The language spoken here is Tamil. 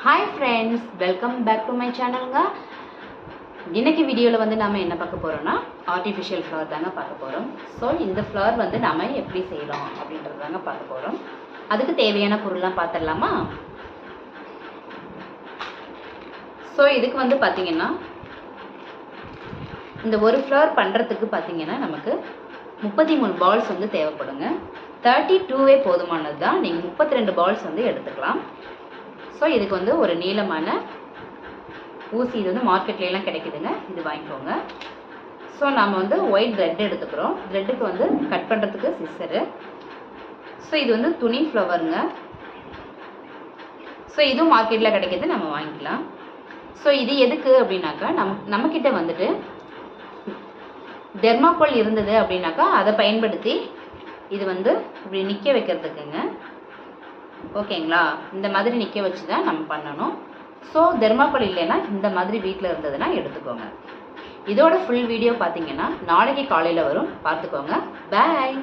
Hi friends, welcome back to my channel. இன்னைக்கு வீடியோல வந்து நாம என்ன பார்க்க போறோம்னா artificial flower தாங்க பார்க்க போறோம். சோ இந்த flower வந்து நாம எப்படி செய்யலாம் அப்படிங்கறது தாங்க பார்க்க போறோம். அதுக்கு தேவையான பொருள்லாம் பார்த்தறலாமா? சோ இதுக்கு வந்து பாத்தீங்கன்னா இந்த ஒரு flower பண்றதுக்கு பாத்தீங்கன்னா நமக்கு 33 balls வந்து தேவைப்படுங்க. 32வே போதுமானது தான். நீங்க 32 balls வந்து எடுத்துக்கலாம். சோ இதுக்கு வந்து ஒரு நீளமான ஊசி இது வந்து மார்க்கெட்ல எல்லாம் கிடைக்குதுங்க. இது வாங்கிக்கோங்க. சோ நாம வந்து ஒயிட் thread எடுத்துக்கிறோம். threadக்கு வந்து கட் பண்றதுக்கு சிசர். சோ இது வந்து துணி ஃப்ளவர்ங்க. சோ இது மார்க்கெட்ல கிடைக்குது, நம்ம வாங்கிக்கலாம். சோ இது எதுக்கு அப்படினாக்கா நம்ம கிட்ட வந்துட்டு தெர்மாகோல் இருந்தது அப்படினாக்கா அதை பயன்படுத்தி இது வந்து இப்படி நிக்க வைக்கிறதுக்குங்க. ஓகேங்களா? இந்த மாதிரி நிக்க வச்சு தான் நம்ம பண்ணணும். சோ தெர்மாகோல் இல்லைன்னா இந்த மாதிரி வீட்டில் இருந்ததுன்னா எடுத்துக்கோங்க. இதோட ஃபுல் வீடியோ பார்த்தீங்கன்னா நாளைக்கு காலையில் வரும், பார்த்துக்கோங்க. பாய்.